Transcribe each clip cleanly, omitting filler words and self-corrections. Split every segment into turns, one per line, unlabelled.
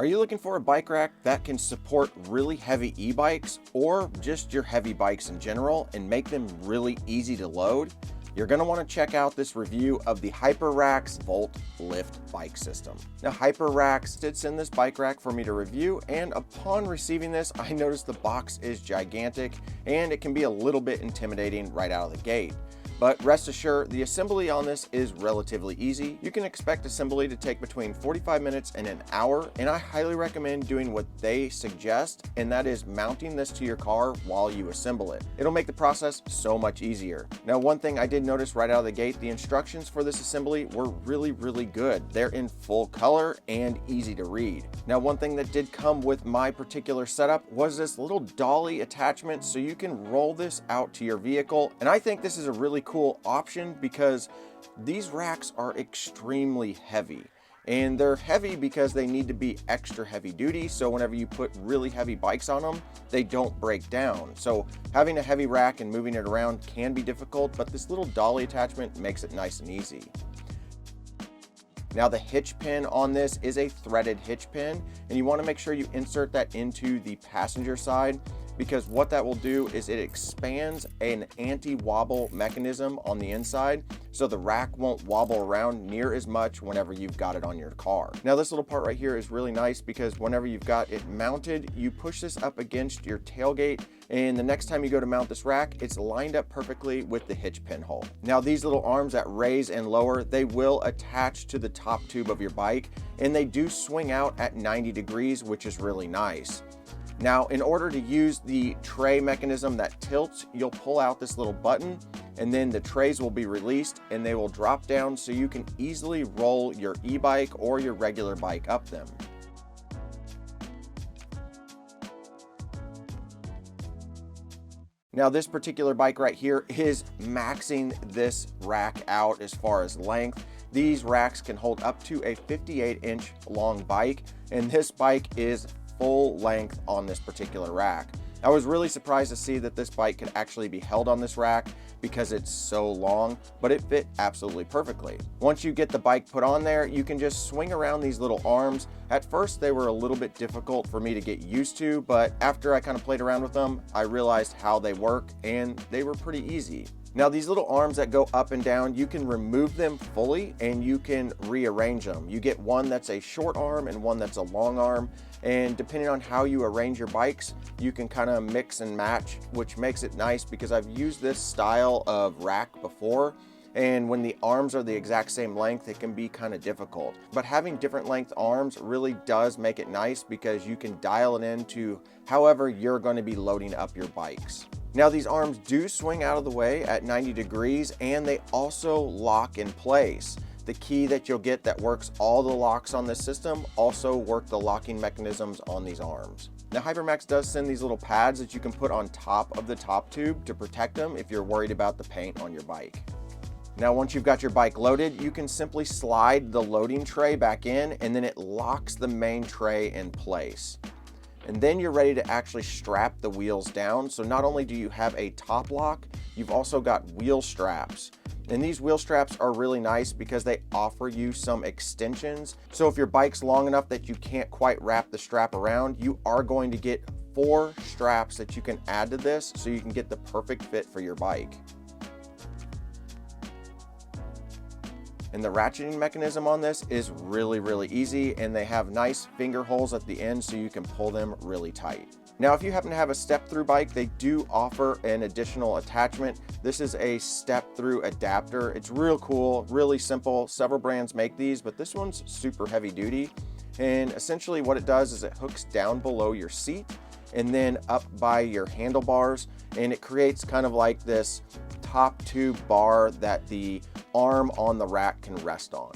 Are you looking for a bike rack that can support really heavy e-bikes or just your heavy bikes in general and make them really easy to load? You're going to want to check out this review of the Hyperax Volt Lift bike system. Now, Hyperax did send this bike rack for me to review, and upon receiving this, I noticed the box is gigantic and it can be a little bit intimidating right out of the gate. But rest assured, the assembly on this is relatively easy. You can expect assembly to take between 45 minutes and an hour, and I highly recommend doing what they suggest, and that is mounting this to your car while you assemble it. It'll make the process so much easier. Now, one thing I did notice right out of the gate, the instructions for this assembly were really good. They're in full color and easy to read. Now, one thing that did come with my particular setup was this little dolly attachment, so you can roll this out to your vehicle, and I think this is a really cool option because these racks are extremely heavy, and they're heavy because they need to be extra heavy duty, so whenever you put really heavy bikes on them, they don't break down. So having a heavy rack and moving it around can be difficult, but this little dolly attachment makes it nice and easy. Now, the hitch pin on this is a threaded hitch pin, and you want to make sure you insert that into the passenger side, because what that will do is it expands an anti-wobble mechanism on the inside, so the rack won't wobble around near as much whenever you've got it on your car. Now, this little part right here is really nice because whenever you've got it mounted, you push this up against your tailgate, and the next time you go to mount this rack, it's lined up perfectly with the hitch pin hole. Now, these little arms that raise and lower, they will attach to the top tube of your bike, and they do swing out at 90 degrees, which is really nice. Now, in order to use the tray mechanism that tilts, you'll pull out this little button, and then the trays will be released and they will drop down so you can easily roll your e-bike or your regular bike up them. Now, this particular bike right here is maxing this rack out as far as length. These racks can hold up to a 58-inch long bike, and this bike is full length on this particular rack. I was really surprised to see that this bike could actually be held on this rack because it's so long, but it fit absolutely perfectly. Once you get the bike put on there, you can just swing around these little arms. At first, they were a little bit difficult for me to get used to, but after I kind of played around with them, I realized how they work, and they were pretty easy. Now, these little arms that go up and down, you can remove them fully and you can rearrange them. You get one that's a short arm and one that's a long arm, and depending on how you arrange your bikes, you can kind of mix and match, which makes it nice because I've used this style of rack before, and when the arms are the exact same length, it can be kind of difficult. But having different length arms really does make it nice because you can dial it into however you're going to be loading up your bikes. Now, these arms do swing out of the way at 90 degrees, and they also lock in place. The key that you'll get that works all the locks on this system also work the locking mechanisms on these arms. Now, Hyperax does send these little pads that you can put on top of the top tube to protect them if you're worried about the paint on your bike. Now, once you've got your bike loaded, you can simply slide the loading tray back in, and then it locks the main tray in place. And then you're ready to actually strap the wheels down. So not only do you have a top lock, you've also got wheel straps. And these wheel straps are really nice because they offer you some extensions. So if your bike's long enough that you can't quite wrap the strap around, you are going to get 4 straps that you can add to this so you can get the perfect fit for your bike. And the ratcheting mechanism on this is really easy, and they have nice finger holes at the end so you can pull them really tight. Now, if you happen to have a step-through bike, they do offer an additional attachment. This is a step-through adapter. It's real cool, really simple. Several brands make these, but this one's super heavy duty. And essentially what it does is it hooks down below your seat and then up by your handlebars, and it creates kind of like this top tube bar that the arm on the rack can rest on.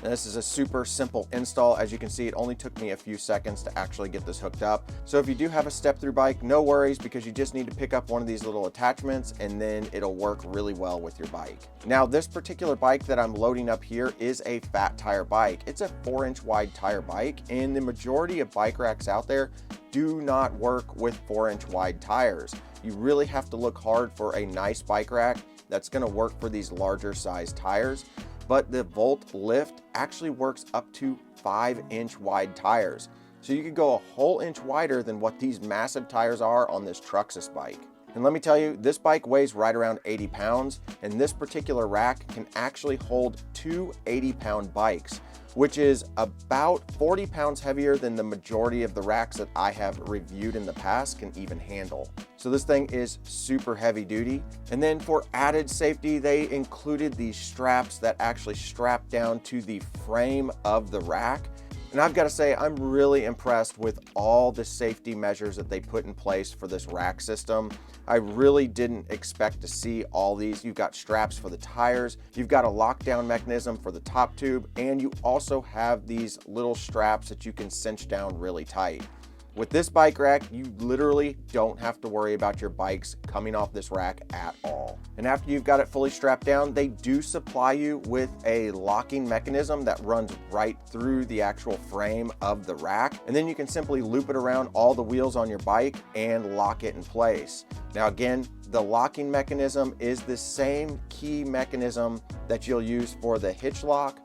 And this is a super simple install. As you can see, it only took me a few seconds to actually get this hooked up. So if you do have a step-through bike, no worries, because you just need to pick up one of these little attachments and then it'll work really well with your bike. Now, this particular bike that I'm loading up here is a fat tire bike. It's a 4-inch wide tire bike, and the majority of bike racks out there do not work with 4-inch wide tires. You really have to look hard for a nice bike rack that's going to work for these larger size tires. but the Volt Lift actually works up to 5-inch wide tires. So you could go a whole inch wider than what these massive tires are on this Truxas bike. And let me tell you, this bike weighs right around 80 pounds, and this particular rack can actually hold two 80-pound bikes, which is about 40 pounds heavier than the majority of the racks that I have reviewed in the past can even handle. So this thing is super heavy duty. And then for added safety, they included these straps that actually strap down to the frame of the rack. And I've got to say, I'm really impressed with all the safety measures that they put in place for this rack system. I really didn't expect to see all these. You've got straps for the tires, you've got a lockdown mechanism for the top tube, and you also have these little straps that you can cinch down really tight. With this bike rack, you literally don't have to worry about your bikes coming off this rack at all. And after you've got it fully strapped down, they do supply you with a locking mechanism that runs right through the actual frame of the rack. And then you can simply loop it around all the wheels on your bike and lock it in place. Now again, the locking mechanism is the same key mechanism that you'll use for the hitch lock,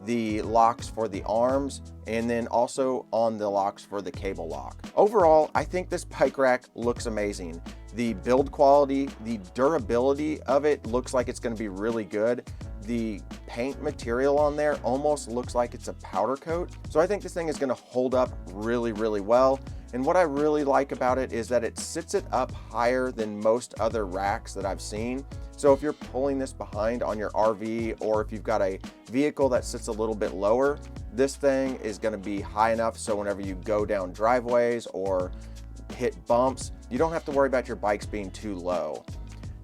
the locks for the arms, and then also on the locks for the cable lock. Overall, I think this bike rack looks amazing. The build quality, the durability of it looks like it's going to be really good. The paint material on there almost looks like it's a powder coat. So I think this thing is going to hold up really, really well. And what I really like about it is that it sits it up higher than most other racks that I've seen. So if you're pulling this behind on your RV, or if you've got a vehicle that sits a little bit lower, this thing is going to be high enough so whenever you go down driveways or hit bumps, you don't have to worry about your bikes being too low.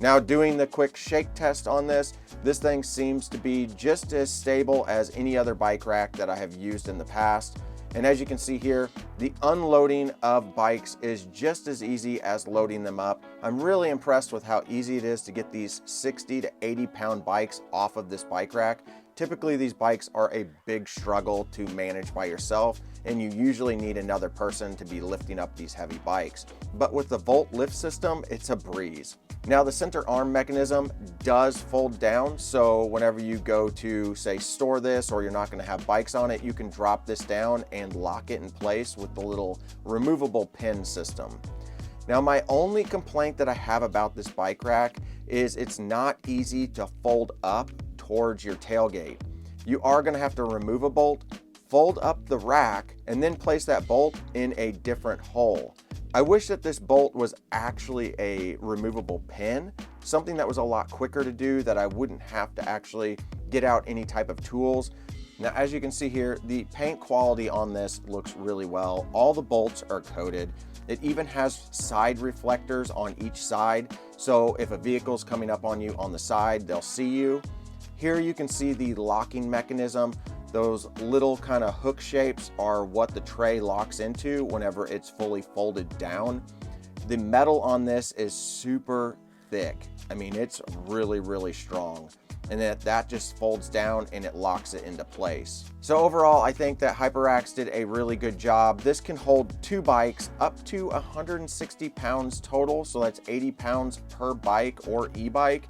Now, doing the quick shake test on this thing seems to be just as stable as any other bike rack that I have used in the past. And as you can see here, the unloading of bikes is just as easy as loading them up. I'm really impressed with how easy it is to get these 60 to 80 pound bikes off of this bike rack. Typically, these bikes are a big struggle to manage by yourself, and you usually need another person to be lifting up these heavy bikes. But with the Volt Lift system, it's a breeze. Now, the center arm mechanism does fold down, so whenever you go to, say, store this, or you're not going to have bikes on it, you can drop this down and lock it in place with the little removable pin system. Now, my only complaint that I have about this bike rack is it's not easy to fold up towards your tailgate. You are going to have to remove a bolt, fold up the rack, and then place that bolt in a different hole. I wish that this bolt was actually a removable pin, something that was a lot quicker to do, that I wouldn't have to actually get out any type of tools. Now, as you can see here, the paint quality on this looks really well. All the bolts are coated. It even has side reflectors on each side, so if a vehicle's coming up on you on the side, they'll see you. Here you can see the locking mechanism. Those little kind of hook shapes are what the tray locks into whenever it's fully folded down. The metal on this is super thick. I mean, it's really, really strong. And then that just folds down and it locks it into place. So overall, I think that Hyperax did a really good job. This can hold two bikes up to 160 pounds total. So that's 80 pounds per bike or e-bike.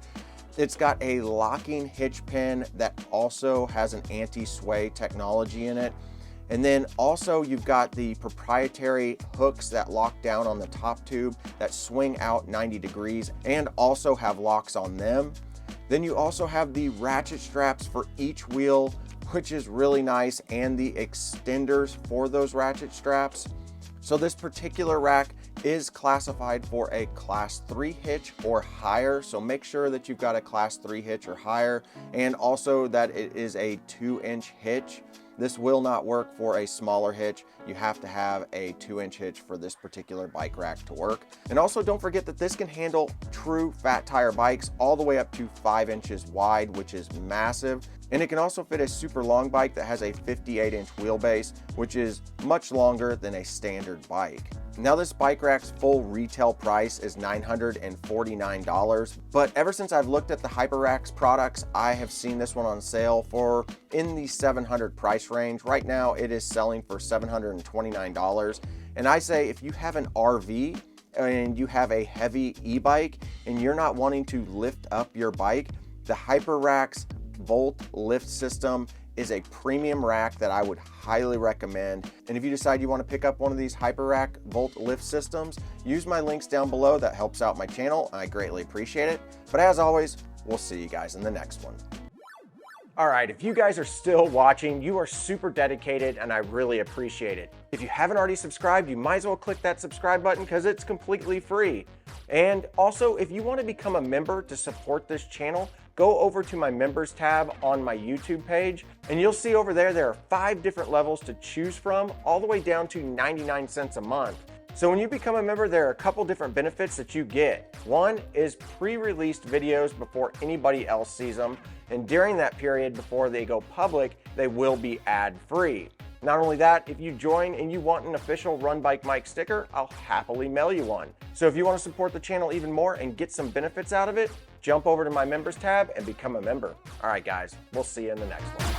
It's got a locking hitch pin that also has an anti-sway technology in it. And then also you've got the proprietary hooks that lock down on the top tube that swing out 90 degrees and also have locks on them. Then you also have the ratchet straps for each wheel, which is really nice, and the extenders for those ratchet straps. So this particular rack is classified for a class 3 hitch or higher. So make sure that you've got a class 3 hitch or higher, and also that it is a 2-inch hitch. This will not work for a smaller hitch. You have to have a 2-inch hitch for this particular bike rack to work. And also don't forget that this can handle true fat tire bikes all the way up to 5 inches wide, which is massive. And it can also fit a super long bike that has a 58-inch wheelbase, which is much longer than a standard bike. Now, this bike rack's full retail price is $949, but ever since I've looked at the Hyperax products, I have seen this one on sale for in the $700 price range. Right now, it is selling for $729. And I say if you have an RV and you have a heavy e-bike and you're not wanting to lift up your bike, the Hyperax Volt Lift system is a premium rack that I would highly recommend. And if you decide you want to pick up one of these Hyperax Volt Lift systems, use my links down below. That helps out my channel, and I greatly appreciate it. But as always, we'll see you guys in the next one. All right, if you guys are still watching, you are super dedicated and I really appreciate it. If you haven't already subscribed, you might as well click that subscribe button because it's completely free. And also, if you want to become a member to support this channel, go over to my members tab on my YouTube page and you'll see over there are 5 different levels to choose from, all the way down to 99 cents a month. So when you become a member, there are a couple different benefits that you get. One is pre-released videos before anybody else sees them. And during that period before they go public, they will be ad-free. Not only that, if you join and you want an official Run Bike Mike sticker, I'll happily mail you one. So if you want to support the channel even more and get some benefits out of it, jump over to my members tab and become a member. All right, guys, we'll see you in the next one.